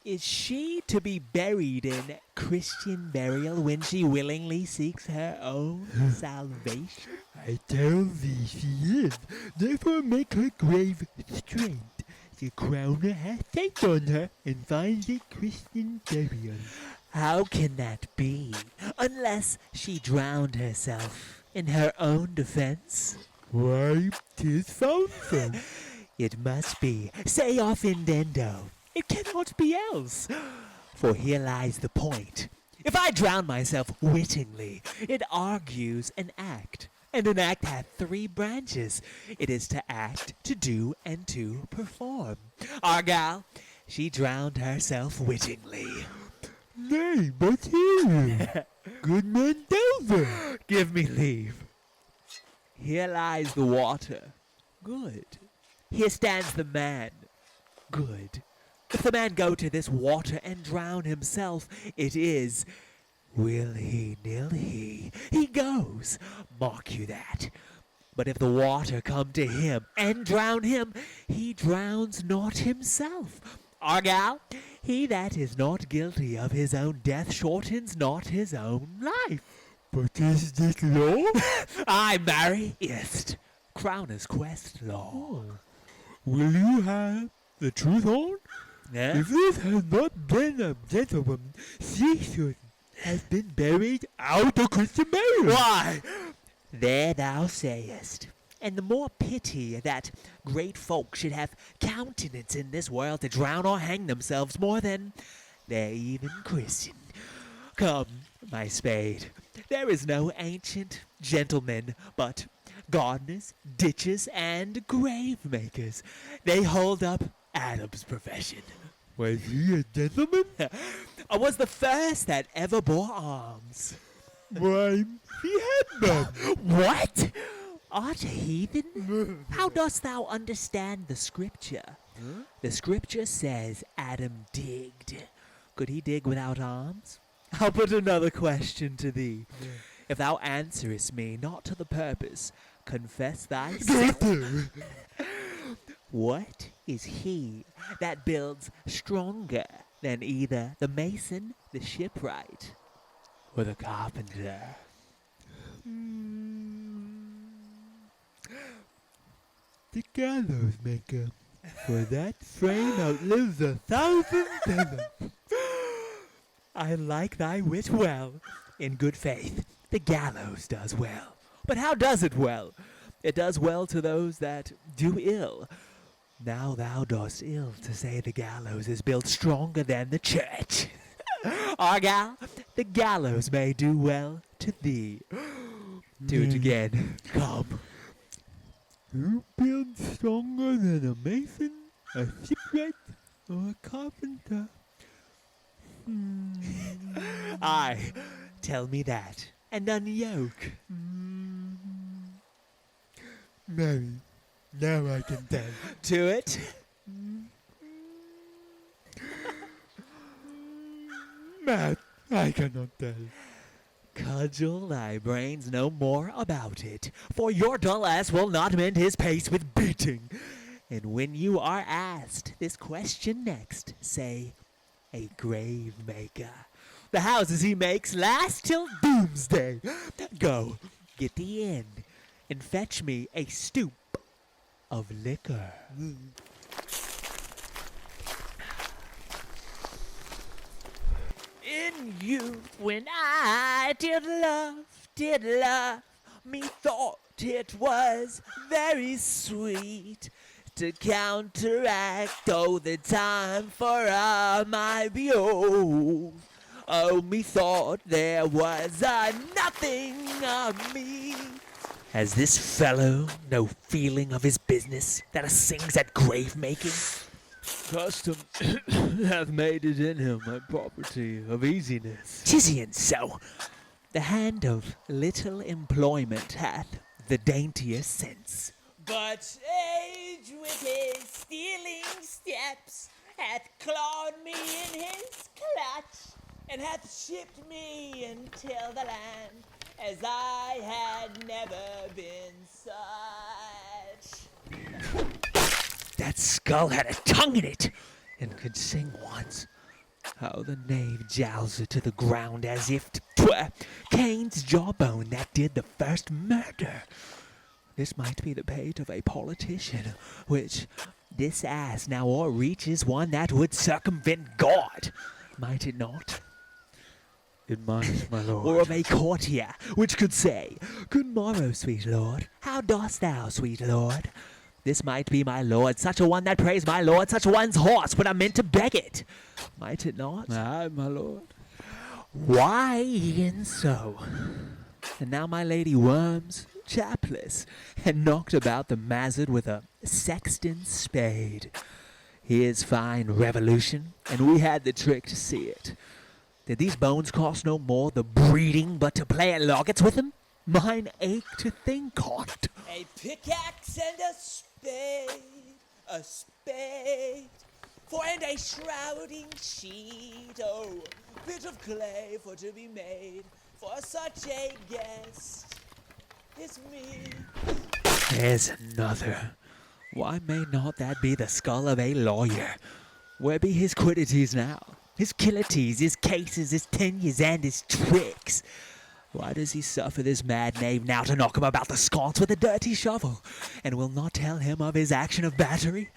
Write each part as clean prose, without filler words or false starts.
Is she to be buried in Christian burial when she willingly seeks her own salvation? I tell thee she is. Therefore make her grave straight. The crowner hath faith on her and finds it Christian burial. How can that be, unless she drowned herself in her own defense? Why, 'tis found so. It must be, say offendendo. It cannot be else. For here lies the point. If I drown myself wittingly, it argues an act. And an act hath three branches. It is to act, to do, and to perform. Argal, she drowned herself wittingly. Nay, but hear good man tells her. Give me leave. Here lies the water. Good. Here stands the man. Good. If the man go to this water and drown himself, it is will he, nil he. He goes. Mark you that. But if the water come to him and drown him, he drowns not himself. Argal, he that is not guilty of his own death shortens not his own life. But is this law? I marry ist. Crowner's quest law. Will you have the truth on? Eh? If this had not been a gentlewoman, she should have been buried out of Christian burial. Why? There thou sayest. And the more pity that great folk should have countenance in this world to drown or hang themselves more than they're even Christian. Come, my spade, there is no ancient gentleman but gardeners, ditchers, and grave makers. They hold up Adam's profession. Was he a gentleman? I was the first that ever bore arms. Why, he had none. What? Art a heathen? How dost thou understand the scripture? The scripture says Adam digged. Could he dig without arms? I'll put another question to thee. If thou answerest me not to the purpose, confess thy sin. What is he that builds stronger than either the mason, the shipwright, or the carpenter? The gallows maker, for that frame outlives 1,000 peasants. I like thy wit well. In good faith, the gallows does well. But how does it well? It does well to those that do ill. Now thou dost ill to say the gallows is built stronger than the church. Argal, the gallows may do well to thee. Do it again. Come. Who builds stronger than a mason, a shipwright, or a carpenter? Aye, tell me that, and unyoke. Mary, now I can tell. To it. Matt, I cannot tell. Cudgel thy brains no more about it, for your dull ass will not mend his pace with beating. And when you are asked this question next, say, a grave maker. The houses he makes last till doomsday. Go, get thee in, and fetch me a stoop of liquor. In youth, when I did love, methought it was very sweet to counteract all the time, for I might be old. Oh, methought there was a nothing of me. Has this fellow no feeling of his business that sings at grave making? Custom hath made it in him a property of easiness. Tisian so. The hand of little employment hath the daintiest sense. But age with his stealing steps hath clawed me in his clutch, and hath shipped me until the land as I had never been such. That skull had a tongue in it, and could sing once. How the knave jowls it to the ground as if 'twere Cain's jawbone that did the first murder. This might be the pate of a politician, which this ass now o'erreaches one that would circumvent God. Might it not? It might, my lord. Or of a courtier, which could say, Good morrow, sweet lord. How dost thou, sweet lord? This might be my lord, such a one that praised my lord, such a one's horse when I meant to beg it. Might it not? Aye, my lord. Why, e'en so. And now my lady worms, chapless, and knocked about the mazard with a sexton's spade. Here's fine revolution, and we had the trick to see it. Did these bones cost no more the breeding but to play at loggets with them? Mine ache to think on't. A pickaxe and a spade, for and a shrouding sheet, oh, bit of clay for to be made, for such a guest is me. There's another. Why may not that be the skull of a lawyer? Where be his quiddities now? His killities, his cases, his tenures, and his tricks? Why does he suffer this mad knave now to knock him about the sconce with a dirty shovel, and will not tell him of his action of battery?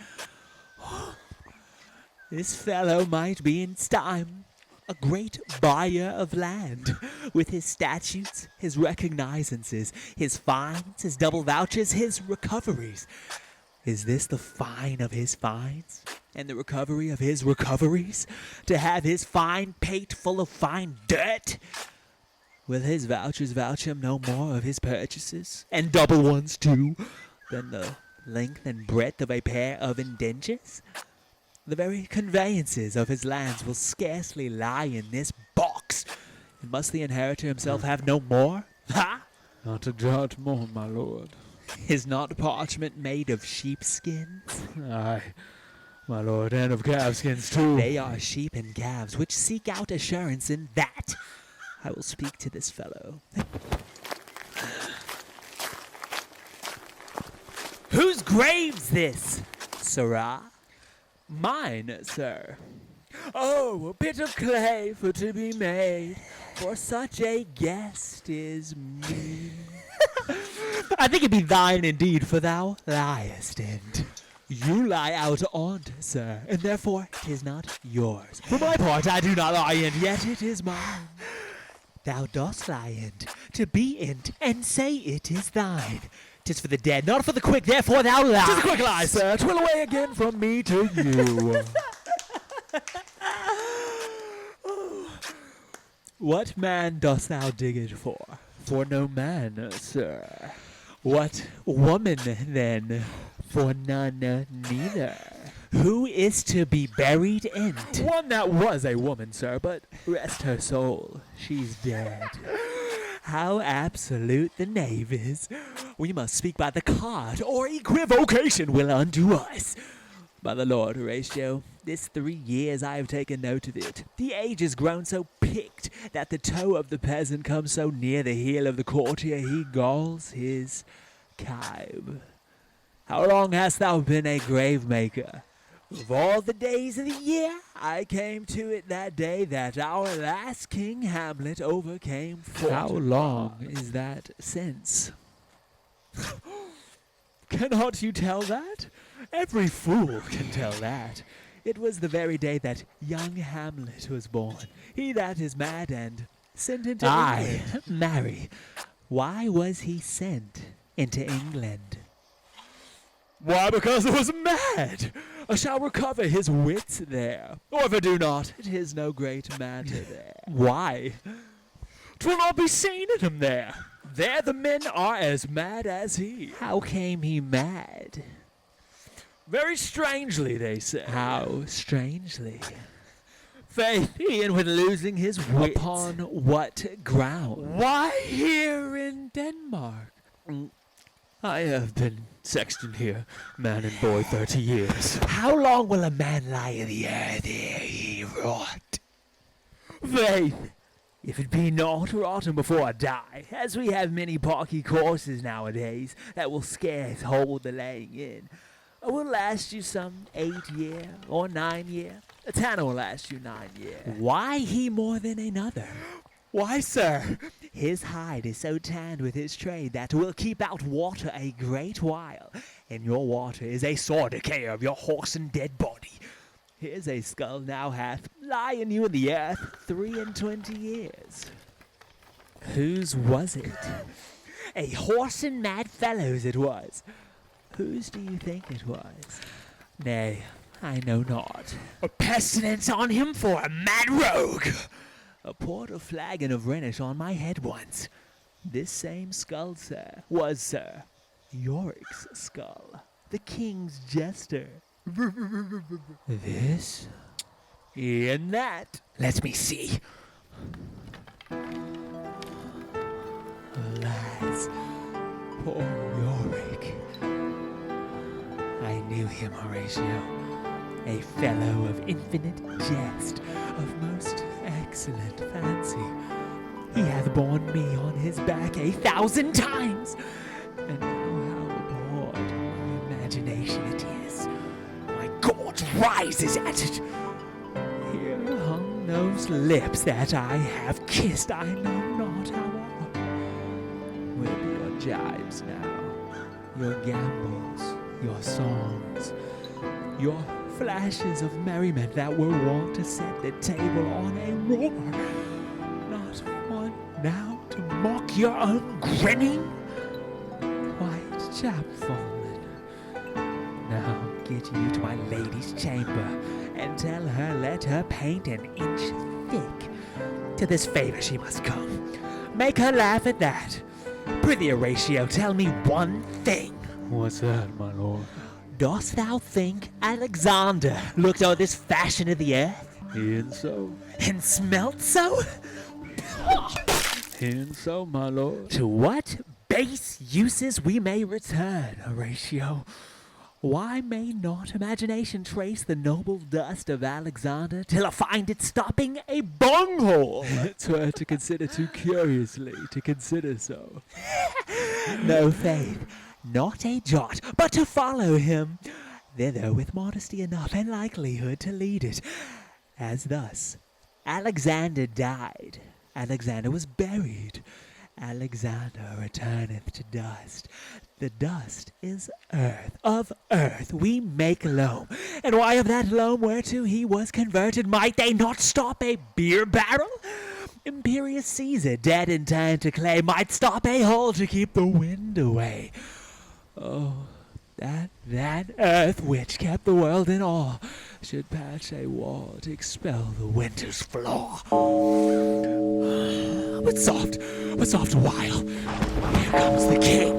This fellow might be in time a great buyer of land, with his statutes, his recognizances, his fines, his double vouchers, his recoveries. Is this the fine of his fines, and the recovery of his recoveries, to have his fine pate full of fine dirt? Will his vouchers vouch him no more of his purchases, and double ones too, than the length and breadth of a pair of indentures? The very conveyances of his lands will scarcely lie in this box, and must the inheritor himself have no more? Ha! Not a jot more, my lord. Is not parchment made of sheepskins? Aye, my lord, and of calfskins too. They are sheep and calves which seek out assurance in that. I will speak to this fellow. Whose grave's this, sirrah? Mine, sir. Oh, a bit of clay for to be made, for such a guest is me. I think it be thine indeed, for thou liest, and you lie out on't, sir, and therefore 'tis not yours. For my part, I do not lie in't, yet it is mine. Thou dost lie in't, to be in't, and say it is thine. 'Tis for the dead, not for the quick, therefore thou liest. 'Tis a quick lie, sir. 'Twill away again from me to you. What man dost thou dig it for? For no man, sir. What woman, then? For none neither. Who is to be buried in't? One that was a woman, sir, but Rest her soul, she's dead. How absolute the knave is. We must speak by the card, or equivocation will undo us. By the Lord, Horatio, this 3 years I have taken note of it. The age is grown so picked that the toe of the peasant comes so near the heel of the courtier he galls his kibe. How long hast thou been a grave maker? Of all the days of the year, I came to it that day that our last King Hamlet overcame Fortune. how long is that since? Cannot you tell that? Every fool can tell that. It was the very day that young Hamlet was born. He that is mad and sent into Aye, England. Marry, why was he sent into England? Why, because I was mad. I shall recover his wits there. Or if I do not, it is no great matter there. Why? 'Twill not be seen in him there. There the men are as mad as he. How came he mad? Very strangely, they say. How strangely. Faith, Ian, with losing his wits. Upon what ground? Why, here in Denmark. I have been sexton here, man and boy, 30 years. How long will a man lie in the earth ere he rot? Faith, if it be not rotten before I die, as we have many parky courses nowadays that will scarce hold the laying in, I will last you some 8 year or 9 year. A tanner will last you 9 year. Why he more than another? Why, sir? His hide is so tanned with his trade that will keep out water a great while, and your water is a sore decay of your horse and dead body. Here's a skull now hath lying you in the earth 23 years. Whose was it? A horse and mad fellow's it was. Whose do you think it was? Nay, I know not. A pestilence on him for a mad rogue. A poured a flagon of Rhenish on my head once. This same skull, sir, was, sir, Yorick's skull, the king's jester. This? In that. Let me see. Alas, poor Yorick. I knew him, Horatio. A fellow of infinite jest, of most excellent fancy. He hath borne me on his back 1,000 times, and now how abhorred my imagination it is. My gorge rises at it. Here hung those lips that I have kissed, I know not how long. Will be your jibes now, your gambols, your songs, your flashes of merriment that were wont to set the table on a roar. Not one now to mock your own grinning. White chapfallen. Now get you to my lady's chamber, and tell her let her paint an inch thick. To this favor she must come. Make her laugh at that. Prithee, Horatio, tell me one thing. What's that, my lord? Dost thou think Alexander looked on this fashion of the earth, E'en so. and smelt so? E'en so, my lord. To what base uses we may return, Horatio? Why may not imagination trace the noble dust of Alexander till I find it stopping a bunghole? It's her to consider too curiously, to consider so. No faith, not a jot, but to follow him thither with modesty enough and likelihood to lead it. As thus, Alexander died, Alexander was buried, Alexander returneth to dust. The dust is earth, of earth we make loam, and why of that loam whereto he was converted might they not stop a beer barrel? Imperious Caesar, dead and turned to clay, might stop a hole to keep the wind away. Oh, that earth which kept the world in awe should patch a wall to expel the winter's flaw. But soft a while. Here comes the king.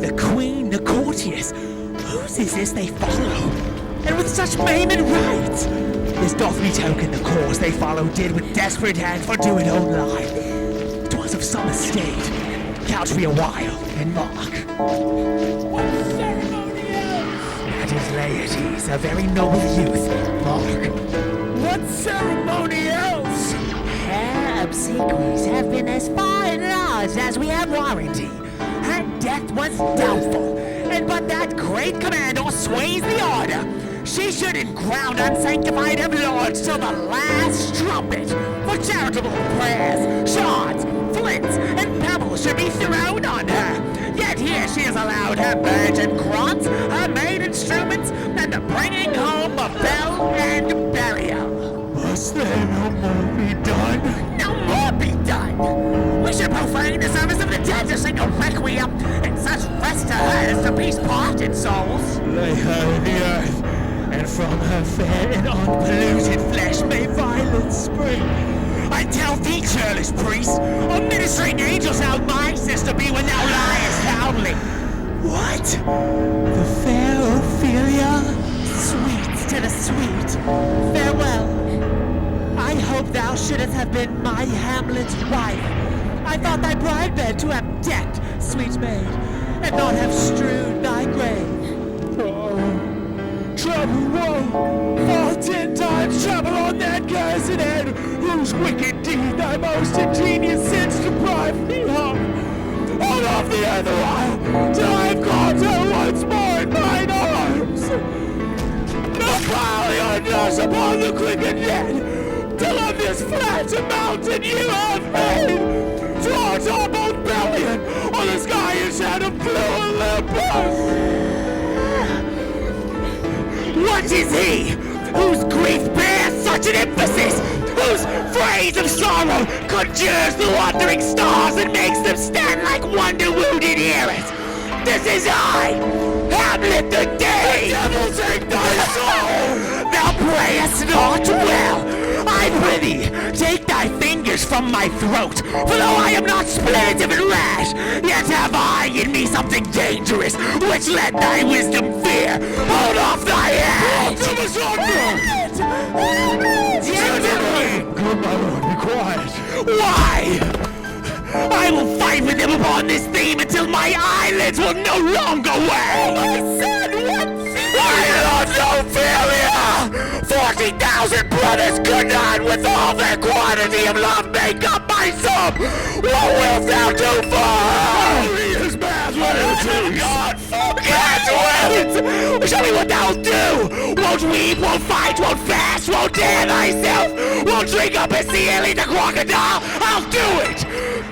The queen, the courtiers, whose is this they follow? And with such mien and right, this doth betoken the course they follow did with desperate hand for do it own lie. 'Twas of some estate, couch me a while, and mark. What ceremony else? That is Laertes, a very noble youth, mark. What ceremony else? Her obsequies have been as far enlarged as we have warranty. Her death was doubtful, and but that great commander sways the order. She should in ground unsanctified have lodged till the last trumpet, for charitable prayers, shards, flints, and pebbles should be thrown on her. Yet here she is allowed her birds and grants, her maid instruments, and the bringing home of bell and burial. Must Must there no more be done? No more be done. We should profane the service of the dead to sing a requiem and such rest to her as to peace parted souls. Lay her in the earth, and from her fair and unpolluted flesh may violence spring. I tell thee, churlish priest, a ministering angel shall my sister be when thou liest loudly. What? The fair Ophelia? Sweet to the sweet. Farewell. I hope thou shouldst have been my Hamlet's wife. I thought thy bride bed to have decked, sweet maid, and not have strewed thy grave. Trouble, woe, fall 10 times trouble on that cursed head, whose wicked deed thy most ingenious sins deprive me of. Hold off the earth a while, till I have caught her once more in mine arms. Now pile your nurse upon the quicken dead, till of this flat mountain you have made, towards our both bellion, on the sky is shed of blue Olympus. What is he whose grief bears such an emphasis, whose phrase of sorrow conjures the wandering stars and makes them stand like wonder-wounded heroes? This is I, Hamlet the Day! The devil take thy soul! Thou prayest not well! I prithee, take thy fingers from my throat, for though I am not splendid and rash, yet have I in me something dangerous, which let thy wisdom fear. Hold off thy head! Gentlemen! Good my lord, be quiet. Why? I will fight with him upon this theme until my eyelids will no longer wear. My son, what? I love Ophelia! 40,000 brothers could not, with all their quantity of love, make up my sum. What wilt thou do for her? His mass will God forbid! Show me what thou do! Won't weep, won't fight, won't fast, won't dare thyself, won't drink up a seal, eat a crocodile? I'll do it!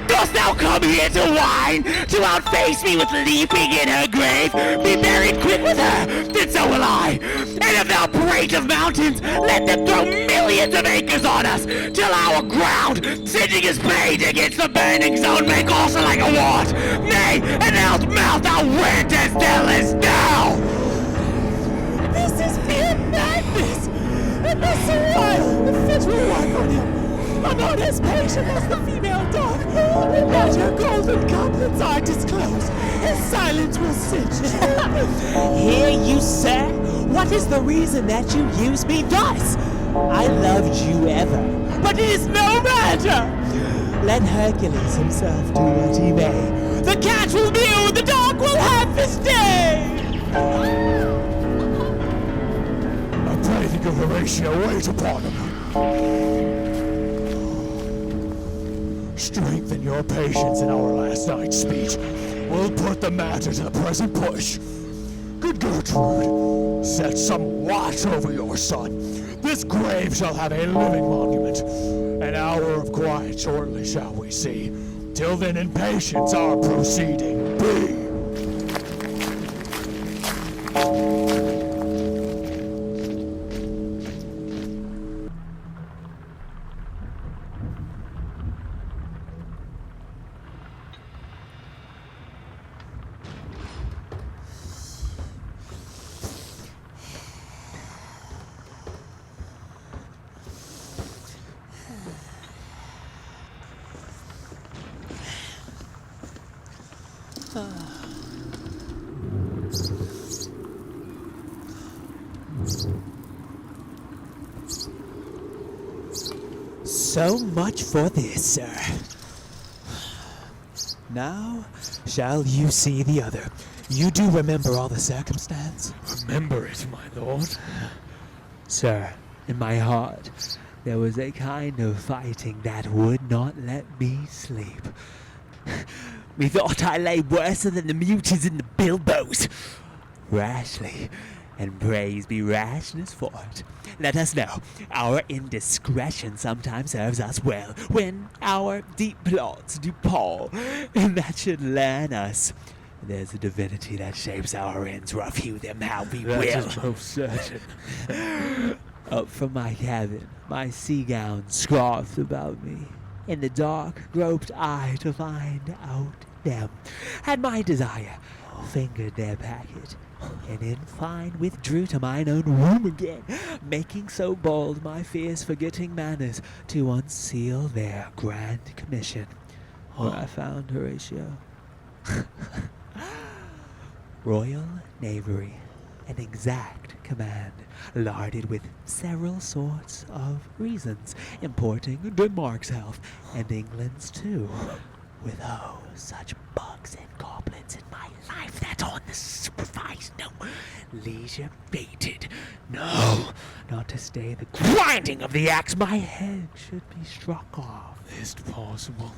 Dost thou come here to whine, to outface me with leaping in her grave? Be buried quick with her, then so will I. And if thou prate of mountains, let them throw millions of acres on us, till our ground, singeing his blade against the burning zone, make also like a wart. Nay, an else mouth thou rent as thou as now. This is mere madness! And not so wild, the fit will work on him. I'm not as patient as the female dog, and that her golden couplets are disclosed. His silence will cinch. Hear you, sir? What is the reason that you use me thus? I loved you ever, but it is no matter. Let Hercules himself do what he may. The cat will mew, the dog will have his day. I pray the good Horatio wait upon him. Strengthen your patience in our last night's speech. We'll put the matter to the present push. Good Gertrude, set some watch over your son. This grave shall have a living monument. An hour of quiet shortly shall we see. Till then in patience our proceeding be. So much for this, sir. Now shall you see the other. You do remember all the circumstance? Remember it, my lord. Sir, in my heart, there was a kind of fighting that would not let me sleep. Methought I lay worse than the mutins in the bilboes. Rashly, and praise be rashness for it. Let us know, our indiscretion sometimes serves us well, when our deep plots do pall, and that should learn us. There's a divinity that shapes our ends, rough hew them how we That will. is most certain. Up from my cabin, my sea gown scarfed about me. In the dark, groped I to find out them. Had my desire fingered their packet, and in fine withdrew to mine own room again, making so bold my fierce forgetting manners to unseal their grand commission, where I found Horatio. Royal knavery, an exact command, larded with several sorts of reasons, importing Denmark's health, and England's too, with oh, such bugs and goblins in my life that on the supervised no leisure baited, no, not to stay the grinding of the axe, my head should be struck off. Is it possible?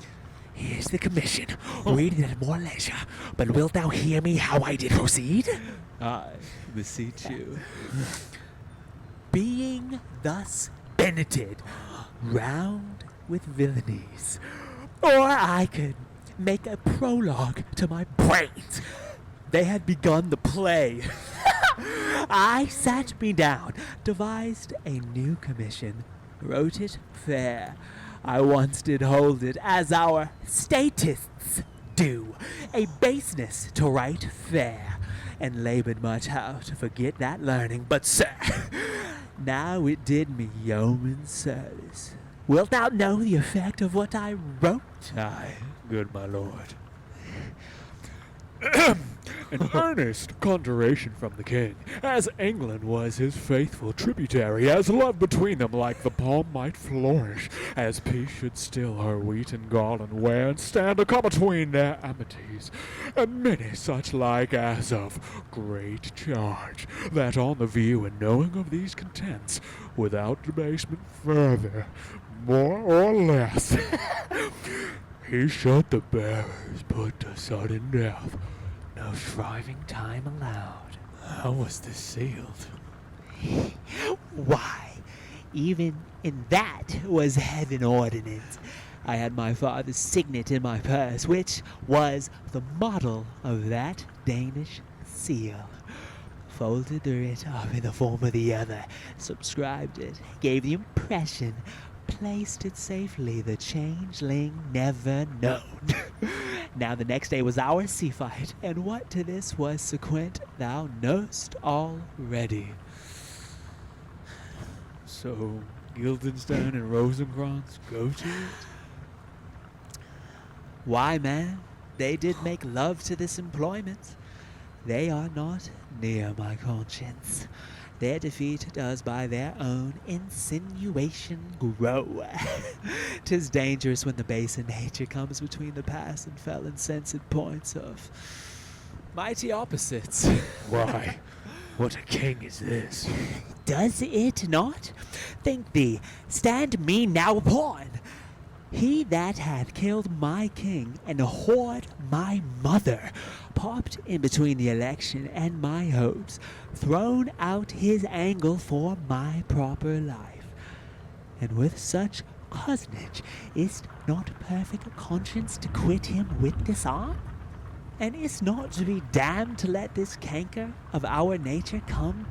Here's the commission. Read it at more leisure. But wilt thou hear me how I did proceed? I beseech you. Being thus beneted round with villainies, or I could make a prologue to my brains. They had begun the play. I sat me down, devised a new commission, wrote it fair. I once did hold it, as our statists do, a baseness to write fair, and labored much how to forget that learning. But, sir, now it did me yeoman service. Wilt thou know the effect of what I wrote? Aye, good my lord. An earnest conjuration from the king, as England was his faithful tributary, as love between them like the palm might flourish, as peace should still her wheat and garland wear, and stand a come between their amities, and many such like as of great charge, that on the view and knowing of these contents, without debasement further, more or less, he should the bearers put to sudden death, no shriving time allowed. How was this sealed? Why, even in that was heaven ordinance. I had my father's signet in my purse, which was the model of that Danish seal. Folded the writ up in the form of the other, subscribed it, gave the impression, placed it safely, the changeling never known. Now the next day was our sea fight, and what to this was sequent thou know'st already. So, Guildenstern and Rosencrantz go to it? Why, man, they did make love to this employment. They are not near my conscience. Their defeat does by their own insinuation grow. 'Tis dangerous when the base in nature comes between the past and fell insensate points of mighty opposites. Why, what a king is this? Does it not? Think thee, stand me now upon. He that hath killed my king and whored my mother, popped in between the election and my hopes, thrown out his angle for my proper life. And with such cozenage, is't not perfect conscience to quit him with disarm? And is not to be damned to let this canker of our nature come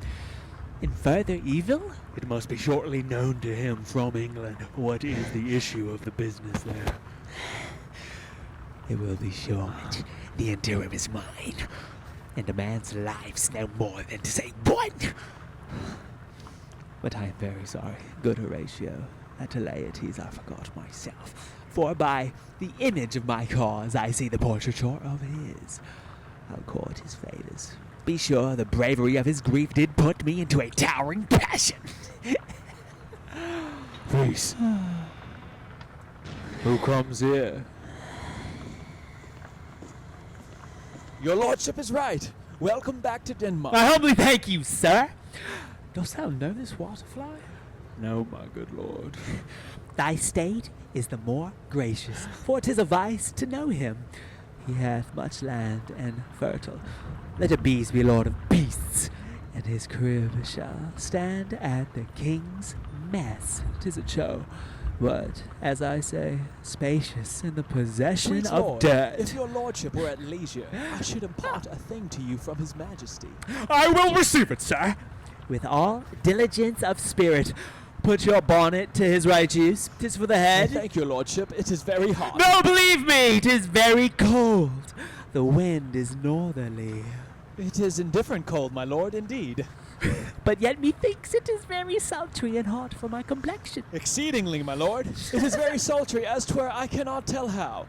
in further evil? It must be shortly known to him from England what is the issue of the business there. It will be short. The interim is mine, and a man's life's no more than to say one. But I am very sorry, good Horatio, that to Laertes I forgot myself. For by the image of my cause I see the portraiture of his. I'll court his favours. Be sure the bravery of his grief did put me into a towering passion. Peace. Who comes here? Your lordship is right. Welcome back to Denmark. I humbly thank you, sir. Dost thou know this waterfly? No, my good lord. Thy state is the more gracious, for 'tis a vice to know him. He hath much land and fertile. Let a beast be lord of beasts, and his crib shall stand at the king's mess. 'Tis a show, but, as I say, spacious in the possession Sweet of lord, dirt. if your lordship were at leisure, I should impart a thing to you from his majesty. I will receive it, sir. with all diligence of spirit. Put your bonnet to his right use. 'Tis for the head. Thank your lordship. It is very hot. No, believe me, 'tis very cold. The wind is northerly. It is indifferent cold, my lord, indeed. But yet methinks it is very sultry and hot for my complexion. Exceedingly, my lord. It is very sultry, as 'twere I cannot tell how.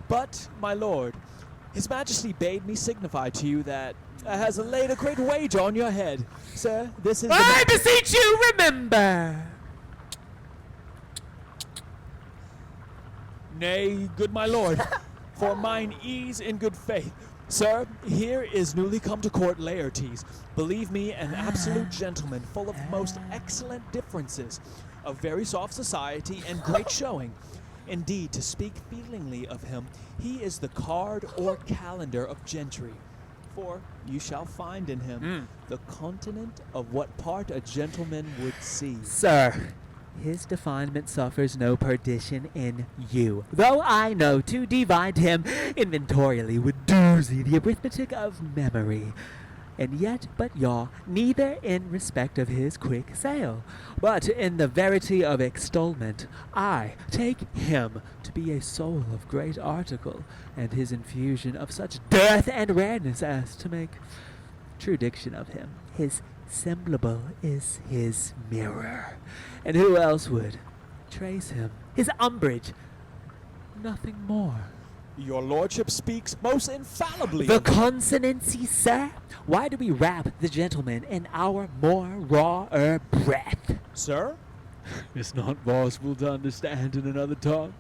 But, my lord, his majesty bade me signify to you that has laid a great wager on your head. Sir, this is I beseech you, remember. Nay, good my lord, for mine ease in good faith. Sir, here is newly come to court Laertes. Believe me, an absolute gentleman, full of most excellent differences, of very soft society and great showing. Indeed, to speak feelingly of him, he is the card or calendar of gentry. For you shall find in him the continent of what part a gentleman would see. Sir, his definement suffers no perdition in you, though I know to divide him inventorially would doozy the arithmetic of memory. And yet but yaw, neither in respect of his quick sale, but in the verity of extolment, I take him to be a soul of great article, and his infusion of such dearth and rareness as to make true diction of him. His semblable is his mirror, and who else would trace him? His umbrage, nothing more. Your lordship speaks most infallibly. The of him. consonancy, sir? Why do we wrap the gentleman in our more rawer breath? Sir? It's not possible to understand in another tongue.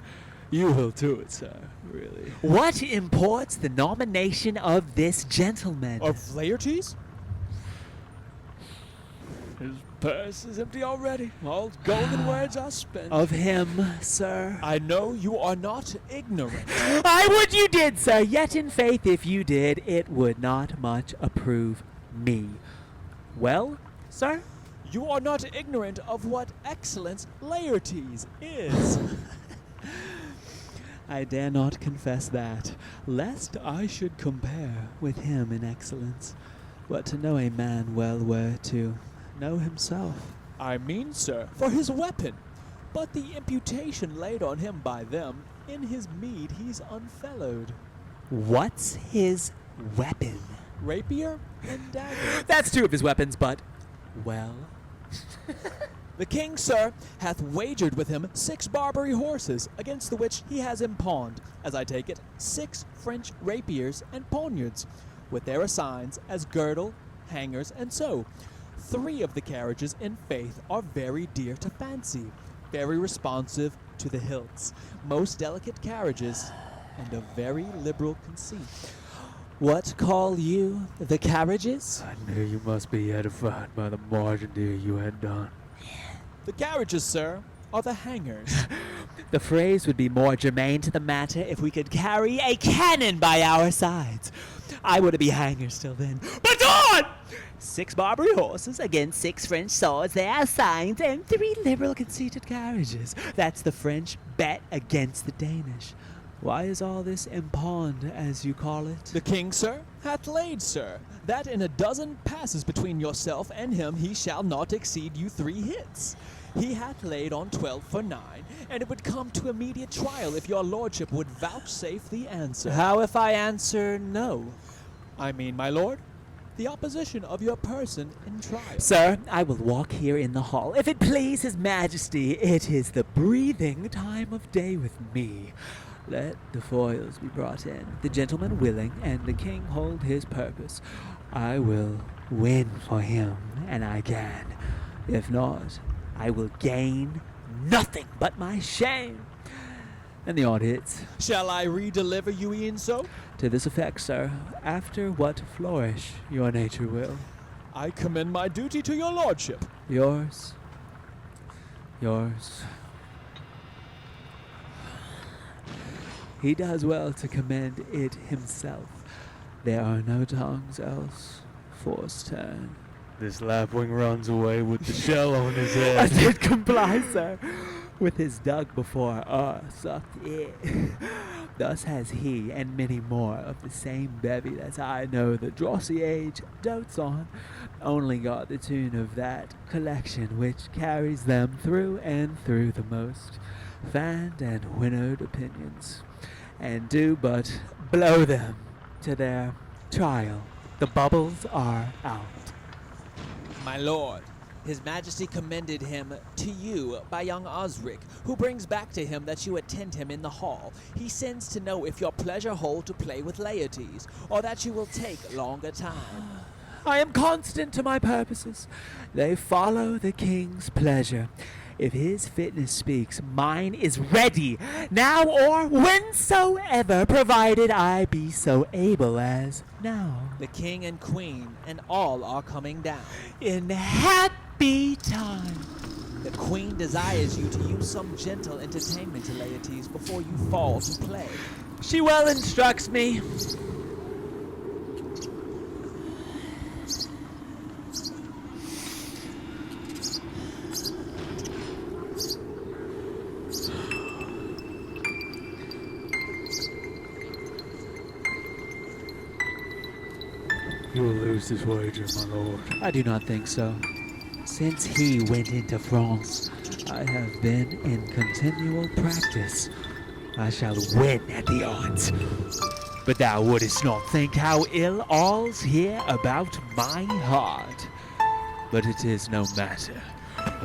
You will do it, sir, really. What imports the nomination of this gentleman? Of Laertes? His purse is empty already. All golden words are spent. Of him, sir? I know you are not ignorant. I would you did, sir, yet in faith if you did, it would not much approve me. Well, sir? You are not ignorant of what excellence Laertes is. I dare not confess that, lest I should compare with him in excellence. But to know a man well were to know himself. I mean, sir, for his weapon. But the imputation laid on him by them, in his meed he's unfellowed. What's his weapon? Rapier and dagger. That's two of his weapons, but, well, The king, sir, hath wagered with him 6 Barbary horses, against the which he has him pawned, as I take it, 6 French rapiers and poniards, with their assigns as girdle, hangers, and so. 3 of the carriages, in faith, are very dear to fancy, very responsive to the hilts, most delicate carriages, and of very liberal conceit. what call you the carriages? I knew you must be edified by the margin dear you had done. The carriages, sir, are the hangers. The phrase would be more germane to the matter if we could carry a cannon by our sides. I would be hangers till then. But on! 6 Barbary horses against 6 French swords, their signs, and 3 liberal conceited carriages. That's the French bet against the Danish. Why is all this impawned, as you call it? The king, sir, hath laid, sir, that in a dozen passes between yourself and him he shall not exceed you 3 hits. He hath laid on 12 for 9, and it would come to immediate trial if your lordship would vouchsafe the answer. How if I answer no? I mean, my lord, the opposition of your person in trial. Sir, I will walk here in the hall. If it please his majesty, it is the breathing time of day with me. Let the foils be brought in, the gentleman willing, and the king hold his purpose. I will win for him, and I can. If not, I will gain nothing but my shame. And the odd hits. Shall I re-deliver you e'en so? To this effect, sir, after what flourish your nature will. I commend my duty to your lordship. Yours. He does well to commend it himself. There are no tongues else. Force turn. This lapwing runs away with the shell on his I head. did comply, sir. With his dug before sucked it. Thus has he and many more of the same bevy that I know the drossy age dotes on, only got the tune of that collection which carries them through and through the most fanned and winnowed opinions, and do but blow them to their trial. The bubbles are out. My lord, His Majesty commended him to you by young Osric, who brings back to him that you attend him in the hall. He sends to know if your pleasure hold to play with Laertes, or that you will take longer time. I am constant to my purposes. They follow the king's pleasure. If his fitness speaks, mine is ready, now or whensoever, provided I be so able as now. The king and queen and all are coming down. In happy time. The queen desires you to use some gentle entertainment to Laertes before you fall to play. She well instructs me. You will lose this wager, my lord. I do not think so. Since he went into France, I have been in continual practice. I shall win at the odds. But thou wouldst not think how ill all's here about my heart. But it is no matter.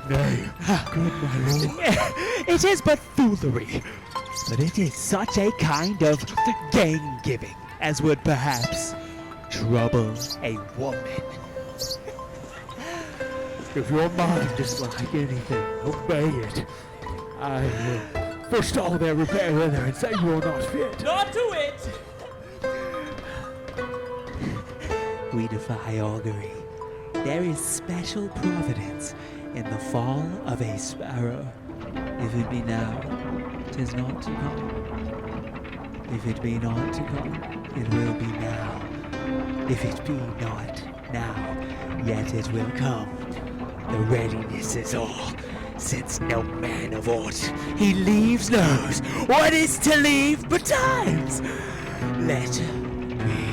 Nay, good my lord. It is but foolery. But it is such a kind of gain-giving as would perhaps trouble a woman. If your mind is like anything, obey it. I will forestall their repair thither and say you are not fit. Not to it! We defy augury. There is special providence in the fall of a sparrow. If it be now, 'tis not to come. If it be not to come, it will be now. If it be not now, yet it will come. The readiness is all, since no man of aught he leaves knows what is to leave betimes. Let me.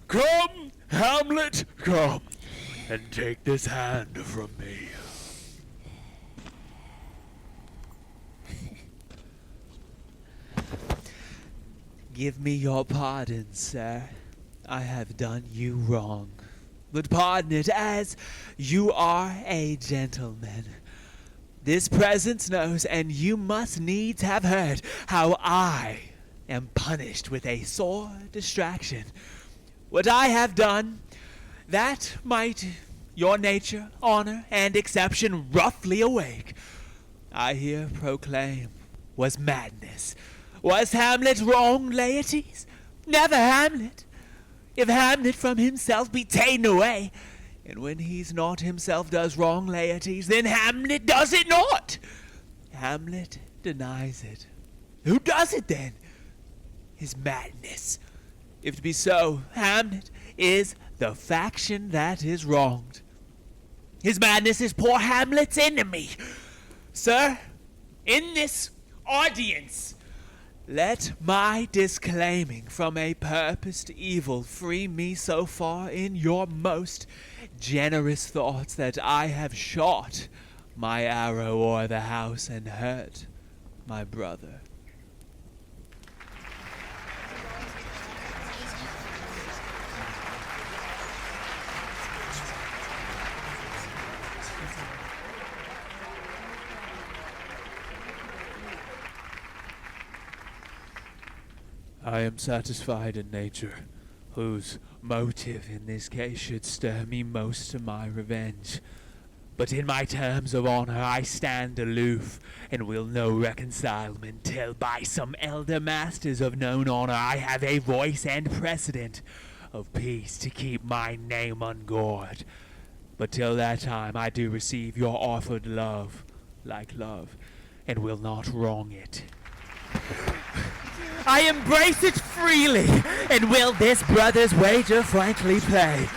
Come, Hamlet, come, and take this hand from me. Give me your pardon, sir. I have done you wrong. But pardon it as you are a gentleman. This presence knows, and you must needs have heard, how I am punished with a sore distraction. What I have done, that might your nature, honor, and exception roughly awake, I here proclaim was madness. Was Hamlet wrong, Laertes? Never Hamlet. If Hamlet from himself be ta'en away, and when he's not himself does wrong, Laertes, then Hamlet does it not. Hamlet denies it. Who does it then? His madness. If it be so, Hamlet is the faction that is wronged. His madness is poor Hamlet's enemy. Sir, in this audience, Let my disclaiming from a purposed evil free me so far in your most generous thoughts that I have shot my arrow o'er the house and hurt my brother. I am satisfied in nature, whose motive in this case should stir me most to my revenge. But in my terms of honor I stand aloof, and will no reconcilement till by some elder masters of known honor I have a voice and precedent of peace to keep my name ungored. But till that time I do receive your offered love, like love, and will not wrong it. I embrace it freely, and will this brother's wager frankly play.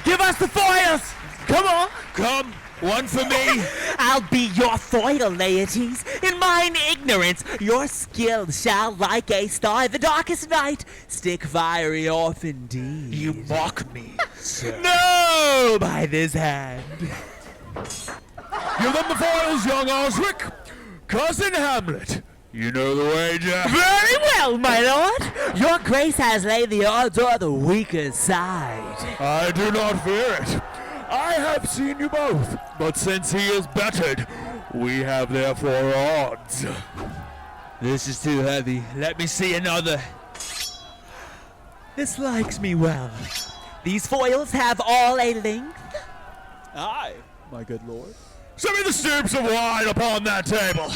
Give us the foils! Come on! Come, one for me. I'll be your foil, Laertes. In mine ignorance, your skill shall, like a star the darkest night, stick fiery off indeed. You mock me, sir. No, by this hand. Give them the foils, young Osric. Cousin Hamlet, you know the wager. Very well, my lord. Your grace has laid the odds on the weaker side. I do not fear it. I have seen you both, but since he is bettered, we have therefore odds. This is too heavy. Let me see another. This likes me well. These foils have all a length. Aye, my good lord. Send me the stoops of wine upon that table.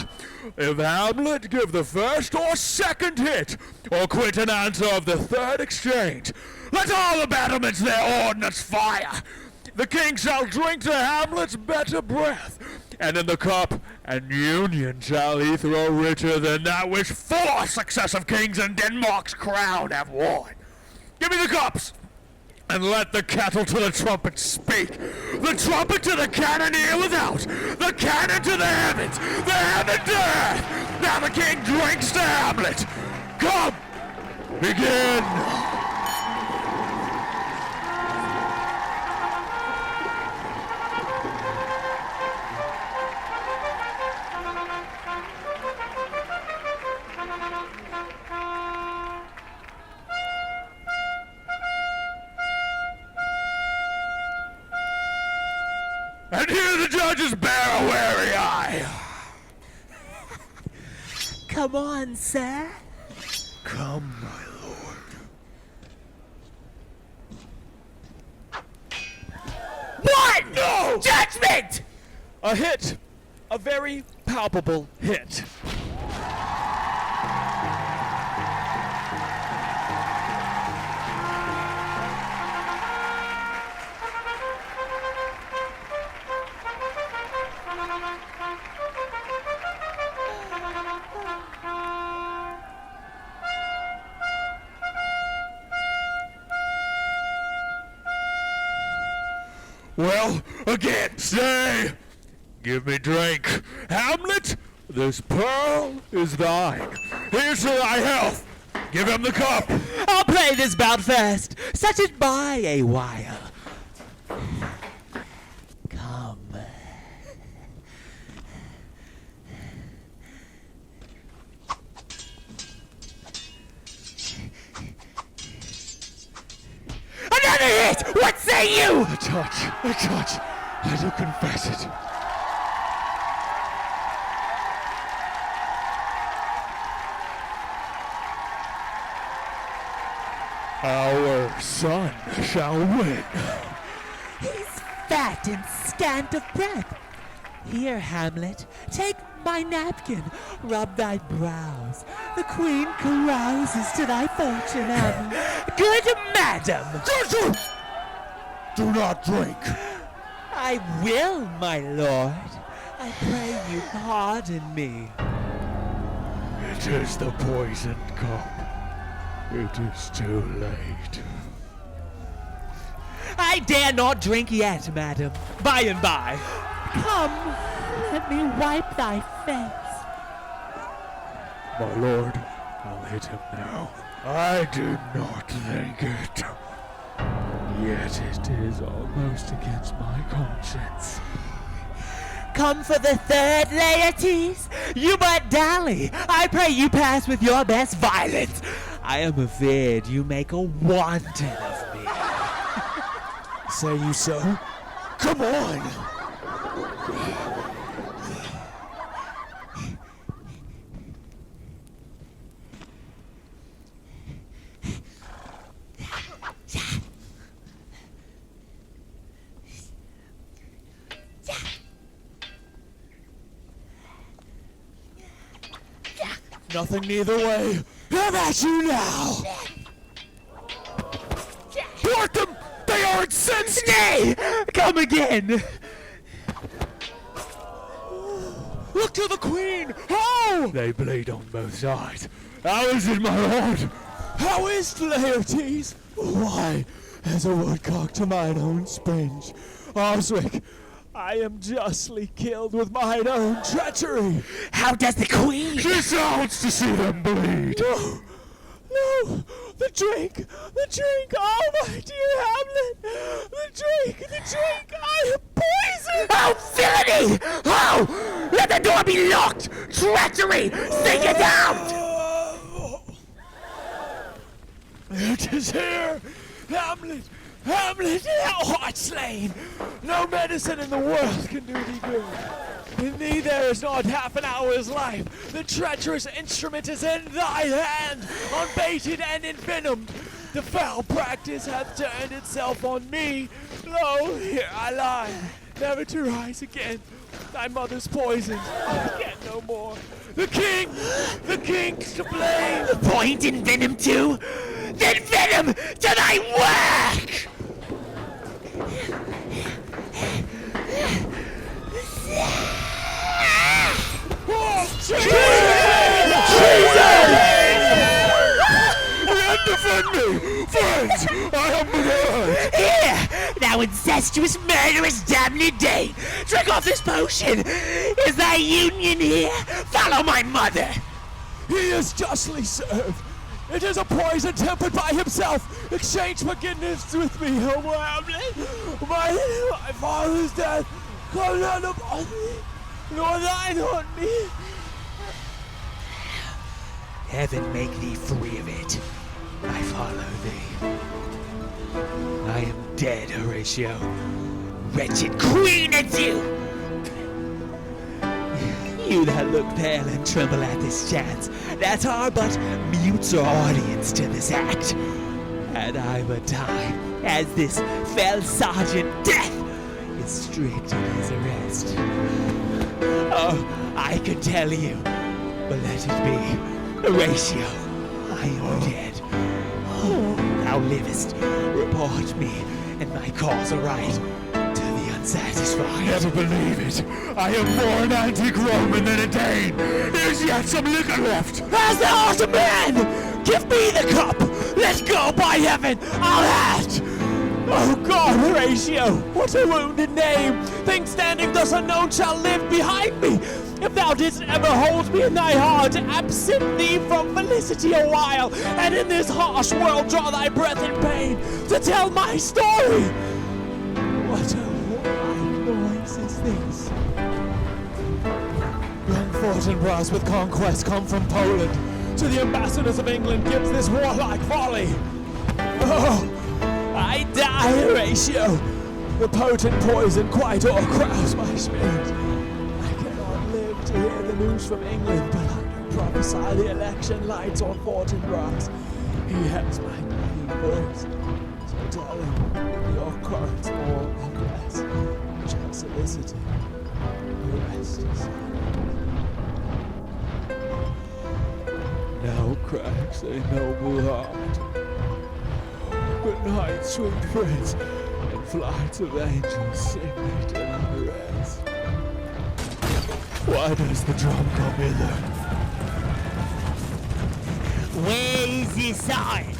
If Hamlet give the first or second hit, or quit an answer of the third exchange, let all the battlements their ordnance fire. The king shall drink to Hamlet's better breath, and in the cup an union shall he throw richer than that which 4 successive kings in Denmark's crown have won. Give me the cups, and let the kettle to the trumpet speak. The trumpet to the cannoneer without, the cannon to the heavens, the heaven to earth. Now the king drinks to Hamlet. Come, begin. And here the judges bear a wary eye. Come on, sir. Come, my lord. One! No! Judgment! A hit. A very palpable hit. Well, again, say, give me drink. Hamlet, this pearl is thine. Here's to thy health. Give him the cup. I'll play this bout first. Set it by a while. Come. Another hit! What say you? A touch. I do confess it. Our son shall win. He's fat and scant of breath. Here, Hamlet, take my napkin, rub thy brows. The queen carouses to thy fortune, Hamlet. Good madam! Do not drink. I will, my lord. I pray you pardon me. It is the poisoned cup. It is too late. I dare not drink yet, madam. By and by. Come, let me wipe thy face. My lord, I'll hit him now. I did not think it. Yet it is almost against my conscience. Come for the third, Laertes? You but dally. I pray you pass with your best violence. I am afraid you make a wanton of me. Say you so? Come on! Nothing neither way. I'm at you now! Thwart them! They are incensed! Nay! Come again! Look to the queen! How? They bleed on both sides. How is it, my lord? How is Laertes? Why, as a woodcock to mine own springe. Osric, I am justly killed with mine own treachery. How does the queen? She sounds to see them bleed. No, the drink, oh my dear Hamlet, the drink, I am poisoned! Oh, villainy! Oh! Let the door be locked! Treachery! Sing it out! It is here! Hamlet, thou art slain! No medicine in the world can do thee good. In thee there is not half an hour's life. The treacherous instrument is in thy hand, unbaited and envenomed. The foul practice hath turned itself on me. Lo, here I lie, never to rise again. Thy mother's poisoned. I can no more. The king's to blame. The point in venom too? Then venom to thy work! Defend me! Friends! I am hurt! Here, thou incestuous, murderous, damned Dane! Drink off this potion! Is thy union here? Follow my mother! He is justly served. It is a poison tempered by himself. Exchange forgiveness with me, Homo Hamlet. My father's death come not upon me, nor thine on me. Heaven make thee free of it. I follow thee. I am dead, Horatio. Wretched queen and you! You that look pale and tremble at this chance, that are but mutes or audience to this act. Had I but time, as this fell Sergeant Death is strict in his arrest. Oh, I could tell you, but let it be. Horatio, I am dead. Thou livest, report me, and my cause aright to the unsatisfied. Never believe it. I am more an antique Roman than a Dane. There's yet some liquor left. As thou art a man, give me the cup. Let go, by heaven, I'll have it. Oh God, Horatio, what a wounded name. Things standing thus unknown shall live behind me. If thou didst ever hold me in thy heart, absent thee from felicity a while, and in this harsh world draw thy breath in pain, to tell my story. What a warlike noise is this? Young Fortinbras with conquest come from Poland, to the ambassadors of England gives this warlike folly. Oh, I die, Horatio. The potent poison quite o'ercrowds my spirit. To hear the news from England, but I do prophesy the election lights on Fortinbras. He has my dying voice, so tell him your currents more or less, which have solicited the rest is now cracks a noble heart. Good night, sweet prince, and flights of angels sing me to thy rest. Why does the drum come hither? Where is this sign?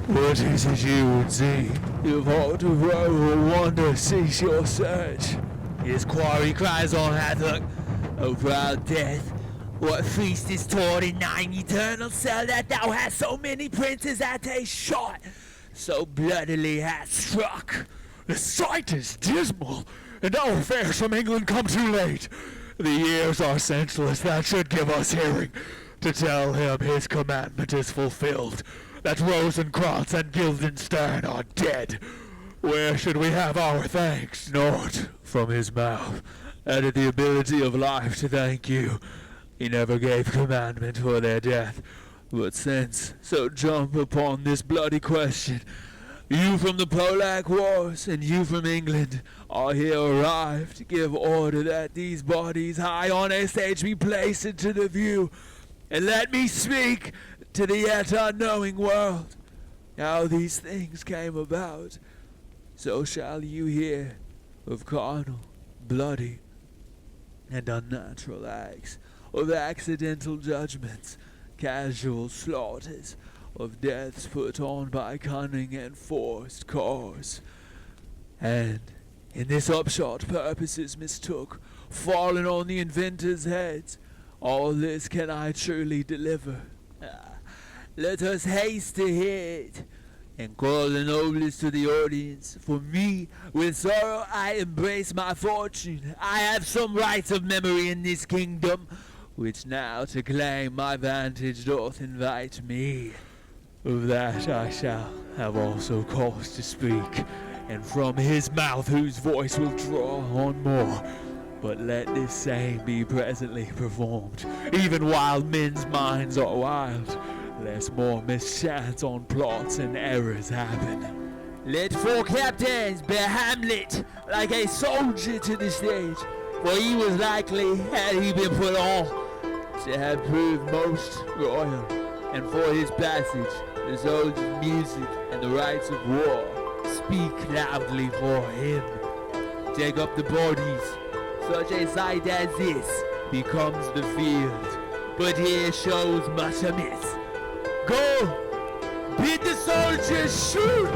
What is it you would see? If aught of woe or wonder cease your search. His quarry cries on havoc, O proud death, What feast is taught in thine eternal cell, that thou hast so many princes at a shot, so bloodily hast struck? The sight is dismal, and our affairs from England come too late. The years are senseless that should give us hearing, to tell him his commandment is fulfilled, that Rosencrantz and Guildenstern are dead. Where should we have our thanks? Naught from his mouth added the ability of life to thank you. He never gave commandment for their death, but since so jump upon this bloody question, you from the Polack Wars and you from England are here arrived to give order that these bodies high on a stage be placed into the view, and let me speak to the yet unknowing world how these things came about. So shall you hear of carnal, bloody, and unnatural acts, of accidental judgments, casual slaughters, of deaths put on by cunning and forced cause. And in this upshot purposes mistook, fallen on the inventors' heads, all this can I truly deliver. Let us haste to hear it, and call the noblest to the audience. For me, with sorrow I embrace my fortune. I have some rights of memory in this kingdom, which now to claim my vantage doth invite me. Of that I shall have also cause to speak, and from his mouth whose voice will draw on more. But let this same be presently performed, even while men's minds are wild, lest more mischance on plots and errors happen. Let 4 captains bear Hamlet like a soldier to the stage, for he was likely, had he been put on, to have proved most royal, and for his passage, the soldier's music and the rights of war speak loudly for him. Take up the bodies, such a sight as this becomes the field, but here shows much amiss. Go, bid the soldiers shoot!